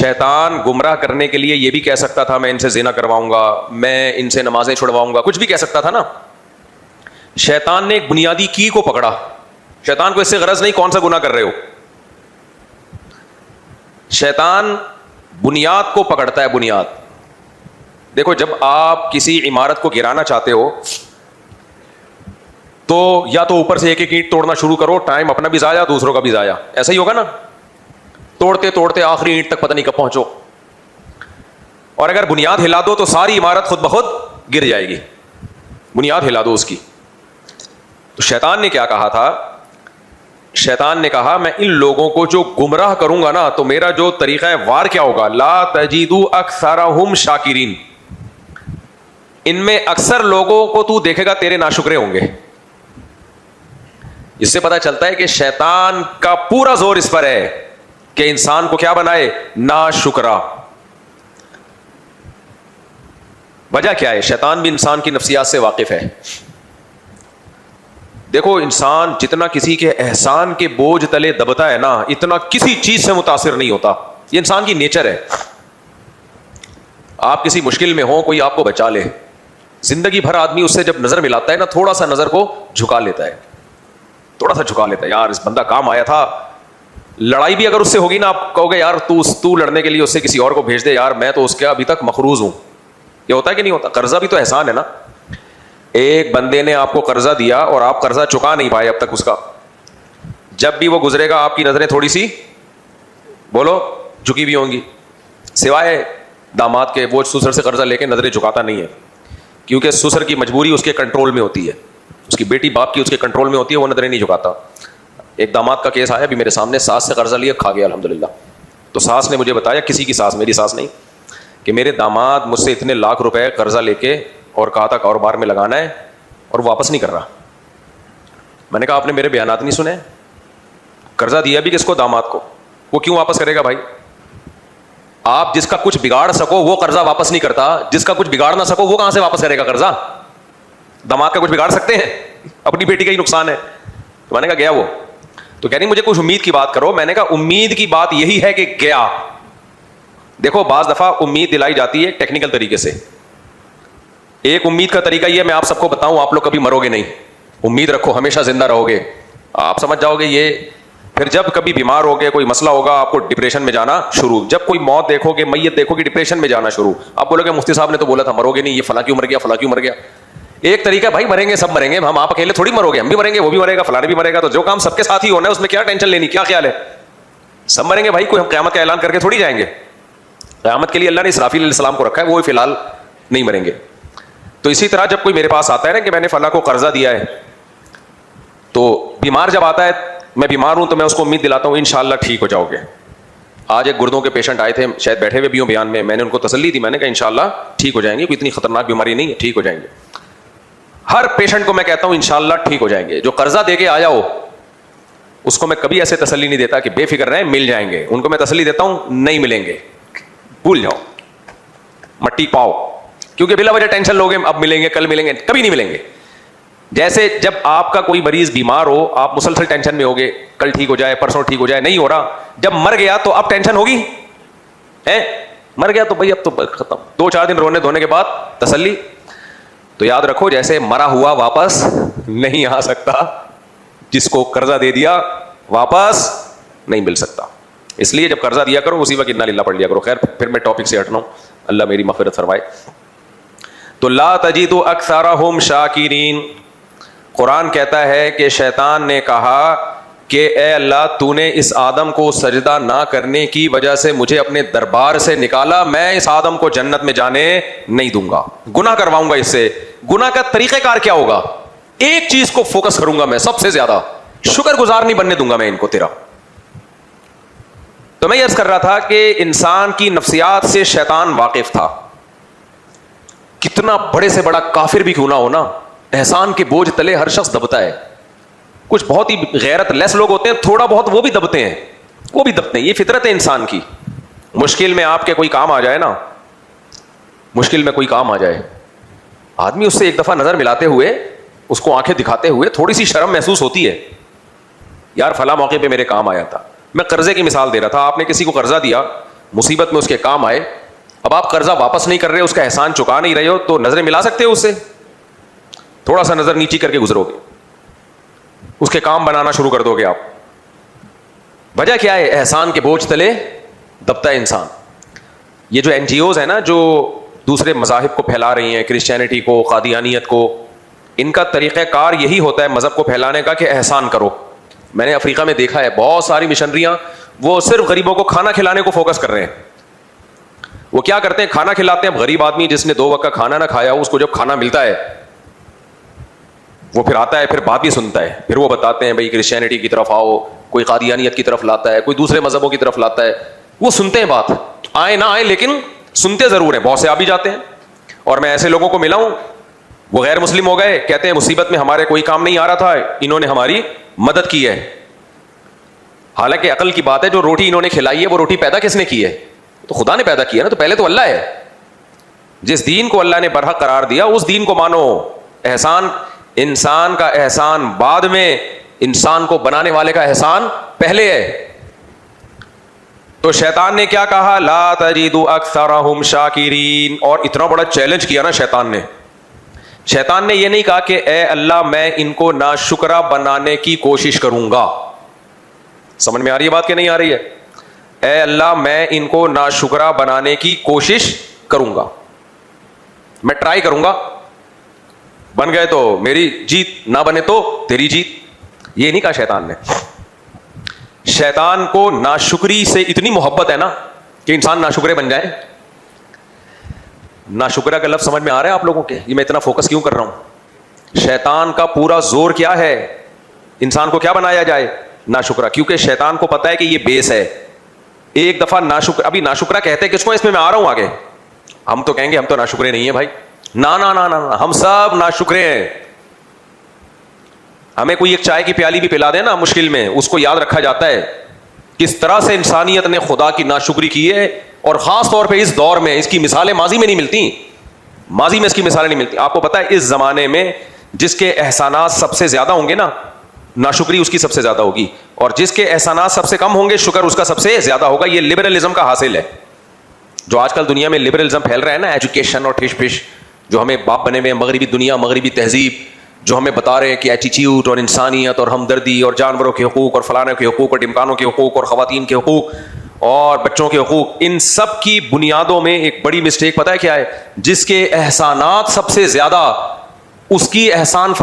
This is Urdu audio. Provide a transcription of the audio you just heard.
شیطان گمراہ کرنے کے لیے یہ بھی کہہ سکتا تھا میں ان سے زنا کرواؤں گا, میں ان سے نمازیں چھڑواؤں گا, کچھ بھی کہہ سکتا تھا نا. شیطان نے ایک بنیادی کی کو پکڑا. شیطان کو اس سے غرض نہیں کون سا گناہ کر رہے ہو, شیطان بنیاد کو پکڑتا ہے. بنیاد دیکھو, جب آپ کسی عمارت کو گرانا چاہتے ہو تو یا تو اوپر سے ایک ایک اینٹ توڑنا شروع کرو, ٹائم اپنا بھی ضائع دوسروں کا بھی ضائع, ایسا ہی ہوگا نا. توڑتے توڑتے آخری اینٹ تک پتہ نہیں کب پہنچو. اور اگر بنیاد ہلا دو تو ساری عمارت خود بخود گر جائے گی. بنیاد ہلا دو اس کی. تو شیطان نے کیا کہا تھا؟ شیطان نے کہا میں ان لوگوں کو جو گمراہ کروں گا نا تو میرا جو طریقہ ہے وار کیا ہوگا, لا تجدوا اکثرهم شاکرین, ان میں اکثر لوگوں کو تو دیکھے گا تیرے ناشکرے ہوں گے. اس سے پتہ چلتا ہے کہ شیطان کا پورا زور اس پر ہے کہ انسان کو کیا بنائے, ناشکرا. وجہ کیا ہے؟ شیطان بھی انسان کی نفسیات سے واقف ہے. دیکھو, انسان جتنا کسی کے احسان کے بوجھ تلے دبتا ہے نا, اتنا کسی چیز سے متاثر نہیں ہوتا. یہ انسان کی نیچر ہے. آپ کسی مشکل میں ہو, کوئی آپ کو بچا لے, زندگی بھر آدمی اس سے جب نظر ملاتا ہے نا, تھوڑا سا نظر کو جھکا لیتا ہے, تھوڑا سا جھکا لیتا ہے. یار اس بندہ کام آیا تھا. لڑائی بھی اگر اس سے ہوگی نا, آپ کہو گے یار تو لڑنے کے لیے اس سے کسی اور کو بھیج دے, یار میں تو اس کے ابھی تک مخروض ہوں. یہ ہوتا ہے کہ نہیں ہوتا؟ قرضہ بھی تو احسان ہے نا. ایک بندے نے آپ کو قرضہ دیا اور آپ قرضہ چکا نہیں پائے اب تک اس کا, جب بھی وہ گزرے گا آپ کی نظریں تھوڑی سی بولو جھکی بھی ہوں گی, سوائے داماد کے. وہ سسر سے قرضہ لے کے نظریں جھکاتا نہیں ہے, کیونکہ سسر کی مجبوری اس کے کنٹرول میں ہوتی ہے, اس کی بیٹی باپ کی اس کے کنٹرول میں ہوتی ہے, وہ نظریں نہیں جھکاتا. ایک داماد کا کیس آیا بھی میرے سامنے, ساس سے قرضہ لیا, کھا گیا الحمدللہ. تو ساس نے مجھے بتایا, کسی کی ساس, میری ساس نہیں, کہ میرے داماد مجھ سے اتنے لاکھ روپے قرضہ لے کے اور کہا تھا کاروبار میں لگانا ہے اور واپس نہیں کر رہا. میں نے کہا آپ نے میرے بیانات نہیں سنے؟ قرضہ دیا بھی کس کو؟ داماد کو. وہ کیوں واپس کرے گا بھائی؟ آپ جس کا کچھ بگاڑ سکو وہ قرضہ واپس نہیں کرتا, جس کا کچھ بگاڑ نہ سکو وہ کہاں سے واپس کرے گا قرضہ؟ داماد کا کچھ بگاڑ سکتے ہیں؟ اپنی بیٹی کا ہی نقصان ہے. تو میں نے کہا گیا وہ. تو کہہ رہی مجھے کچھ امید کی بات کرو. میں نے کہا امید کی بات یہی ہے کہ گیا. دیکھو, بعض دفعہ امید دلائی جاتی ہے ٹیکنیکل طریقے سے. ایک امید کا طریقہ یہ میں آپ سب کو بتاؤں, آپ لوگ کبھی مرو گے نہیں, امید رکھو ہمیشہ زندہ رہو گے. آپ سمجھ جاؤ گے یہ. پھر جب کبھی بیمار ہو گے, کوئی مسئلہ ہوگا, آپ کو ڈپریشن میں جانا شروع. جب کوئی موت دیکھو گے, میت دیکھو گے, ڈپریشن میں جانا شروع. آپ بولو گے مفتی صاحب نے تو بولا تھا مرو گے نہیں, یہ فلاں کیوں مر گیا, فلاں کیوں مر گیا. ایک طریقہ بھائی مریں گے, سب مریں گے, ہم آپ اکیلے تھوڑی مرو گے, ہم بھی مریں گے, وہ بھی مرے گا, فلاں بھی مرے گا. تو جو کام سب کے ساتھ ہی ہونا ہے اس میں کیا ٹینشن لینی, کیا خیال ہے؟ سب مریں گے بھائی, کوئی ہم قیامت کا اعلان کر کے تھوڑی جائیں گے. قیامت کے لیے اللہ نے اسرافیل علیہ السلام کو رکھا ہے, وہ فی الحال نہیں مریں گے. تو اسی طرح جب کوئی میرے پاس آتا ہے نا کہ میں نے فلاں کو قرضہ دیا ہے, تو بیمار جب آتا ہے, میں بیمار ہوں تو میں اس کو امید دلاتا ہوں انشاءاللہ ٹھیک ہو جاؤ گے. آج ایک گردوں کے پیشنٹ آئے تھے, شاید بیٹھے ہوئے بھی ہوں بیان میں نے ان کو تسلی دی, میں نے کہا انشاءاللہ ٹھیک ہو جائیں گے, کوئی اتنی خطرناک بیماری نہیں ہے, ٹھیک ہو جائیں گے. ہر پیشنٹ کو میں کہتا ہوں انشاءاللہ ٹھیک ہو جائیں گے. جو قرضہ دے کے آیا ہو اس کو میں کبھی ایسے تسلی نہیں دیتا کہ بے فکر رہیں مل جائیں گے. ان کو میں تسلی دیتا ہوں نہیں ملیں گے, بھول جاؤ, مٹی پاؤ, کیونکہ بلا وجہ ٹینشن لوگے اب ملیں گے, کل ملیں گے, کبھی نہیں ملیں گے. جیسے جب آپ کا کوئی مریض بیمار ہو, آپ مسلسل ٹینشن میں ہوگے, کل ٹھیک ہو جائے, پرسوں ٹھیک ہو جائے, نہیں ہو رہا. جب مر گیا تو اب ٹینشن ہوگی, مر گیا تو بھائی اب تو ختم. 2-4 دن رونے دھونے کے بعد تسلی. تو یاد رکھو, جیسے مرا ہوا واپس نہیں آ سکتا, جس کو قرضہ دے دیا واپس نہیں مل سکتا. اس لیے جب قرضہ دیا کرو اسی وقت انا للہ پڑھ لیا کرو. خیر پھر میں ٹاپک سے ہٹنا ہوں, اللہ میری مغفرت فرمائے. تو لا تجد اکثرهم شاکرین. قرآن کہتا ہے کہ شیطان نے کہا کہ اے اللہ تو نے اس آدم کو سجدہ نہ کرنے کی وجہ سے مجھے اپنے دربار سے نکالا, میں اس آدم کو جنت میں جانے نہیں دوں گا, گناہ کرواؤں گا اس سے. گناہ کا طریقہ کار کیا ہوگا؟ ایک چیز کو فوکس کروں گا میں سب سے زیادہ, شکر گزار نہیں بننے دوں گا میں ان کو تیرا. تو میں یہ عرض کر رہا تھا کہ انسان کی نفسیات سے شیطان واقف تھا. کتنا بڑے سے بڑا کافر بھی کیوں نہ ہو نا, احسان کے بوجھ تلے ہر شخص دبتا ہے. کچھ بہت ہی غیرت لیس لوگ ہوتے ہیں, تھوڑا بہت وہ بھی دبتے ہیں, یہ فطرت ہے انسان کی. مشکل میں آپ کے کوئی کام آ جائے نا, مشکل میں کوئی کام آ جائے, آدمی اس سے ایک دفعہ نظر ملاتے ہوئے, اس کو آنکھیں دکھاتے ہوئے تھوڑی سی شرم محسوس ہوتی ہے. یار فلاں موقع پہ میرے کام آیا تھا. میں قرضے کی مثال دے رہا تھا, آپ نے کسی کو قرضہ دیا, مصیبت میں اس کے کام آئے. اب آپ قرضہ واپس نہیں کر رہے, اس کا احسان چکا نہیں رہے ہو, تو نظریں ملا سکتے ہو اس سے؟ تھوڑا سا نظر نیچی کر کے گزرو گے, اس کے کام بنانا شروع کر دو گے آپ. وجہ کیا ہے؟ احسان کے بوجھ تلے دبتا ہے انسان. یہ جو این جی اوز ہیں نا, جو دوسرے مذاہب کو پھیلا رہی ہیں, کرسچینٹی کو, قادیانیت کو, ان کا طریقہ کار یہی ہوتا ہے مذہب کو پھیلانے کا کہ احسان کرو. میں نے افریقہ میں دیکھا ہے بہت ساری مشنریاں وہ صرف غریبوں کو کھانا کھلانے کو فوکس کر رہے ہیں. وہ کیا کرتے ہیں؟ کھانا کھلاتے ہیں. اب غریب آدمی جس نے 2 وقت کا کھانا نہ کھایا, اس کو جب کھانا ملتا ہے وہ پھر آتا ہے, پھر بات بھی سنتا ہے, پھر وہ بتاتے ہیں بھائی کرسچینٹی کی طرف آؤ, کوئی قادیانیت کی طرف لاتا ہے, کوئی دوسرے مذہبوں کی طرف لاتا ہے. وہ سنتے ہیں بات, آئے نہ آئے لیکن سنتے ضرور ہیں. بہت سے آ بھی جاتے ہیں, اور میں ایسے لوگوں کو ملا ہوں وہ غیر مسلم ہو گئے, کہتے ہیں مصیبت میں ہمارے کوئی کام نہیں آ رہا تھا, انہوں نے ہماری مدد کی ہے. حالانکہ عقل کی بات ہے, جو روٹی انہوں نے کھلائی ہے وہ روٹی پیدا کس نے کی ہے؟ تو خدا نے پیدا کیا نا. تو پہلے تو اللہ ہے. جس دین کو اللہ نے برحق قرار دیا اس دین کو مانو. احسان, انسان کا احسان بعد میں, انسان کو بنانے والے کا احسان پہلے ہے. تو شیطان نے کیا کہا؟ لا تجد اکثرہم شاکرین. اور اتنا بڑا چیلنج کیا نا شیطان نے. شیطان نے یہ نہیں کہا کہ اے اللہ میں ان کو ناشکرا بنانے کی کوشش کروں گا. سمجھ میں آ رہی ہے بات کہ نہیں آ رہی ہے؟ اے اللہ میں ان کو ناشکرا بنانے کی کوشش کروں گا, میں ٹرائی کروں گا, بن گئے تو میری جیت, نہ بنے تو تیری جیت. یہ نہیں کہا شیطان نے. شیطان کو ناشکری سے اتنی محبت ہے نا کہ انسان ناشکرے بن جائے. ناشکرہ کا لفظ سمجھ میں آ رہا ہے آپ لوگوں کے؟ یہ میں اتنا فوکس کیوں کر رہا ہوں؟ شیطان کا پورا زور کیا ہے؟ انسان کو کیا بنایا جائے؟ ناشکرہ. کیونکہ شیطان کو پتا ہے کہ یہ بیس ہے. ایک دفعہ ناشکر, ابھی ناشکرہ کہتے ہیں کس کو؟ اس میں آ رہا ہوں آگے. ہم تو کہیں گے ہم تو ناشکرے نہیں ہیں بھائی. نا نا نا نا, ہم سب ناشکرے ہیں. ہمیں کوئی ایک چائے کی پیالی بھی پلا دے نا مشکل میں, اس کو یاد رکھا جاتا ہے کس طرح سے انسانیت نے خدا کی ناشکری کی ہے. اور خاص طور پہ اس دور میں اس کی مثالیں ماضی میں نہیں ملتی. ماضی میں اس کی مثالیں نہیں ملتی. آپ کو پتا ہے اس زمانے میں جس کے احسانات سب سے زیادہ ہوں گے نا, ناشکری اس کی سب سے زیادہ ہوگی, اور جس کے احسانات سب سے کم ہوں گے شکر اس کا سب سے زیادہ ہوگا. یہ لبرلزم کا حاصل ہے. جو آج کل دنیا میں لبرلزم پھیل رہا ہے نا, ایجوکیشن اور ٹھش پش, جو ہمیں باپ بنے ہوئے مغربی دنیا, مغربی تہذیب, جو ہمیں بتا رہے ہیں کہ ایٹیٹیوڈ اور انسانیت اور ہمدردی اور جانوروں کے حقوق اور فلانے کے حقوق اور ڈمکانوں کے حقوق اور خواتین کے حقوق اور بچوں کے حقوق, ان سب کی بنیادوں میں ایک بڑی مسٹیک پتہ ہے کیا ہے؟ جس کے احسانات سب سے زیادہ اس کی احسان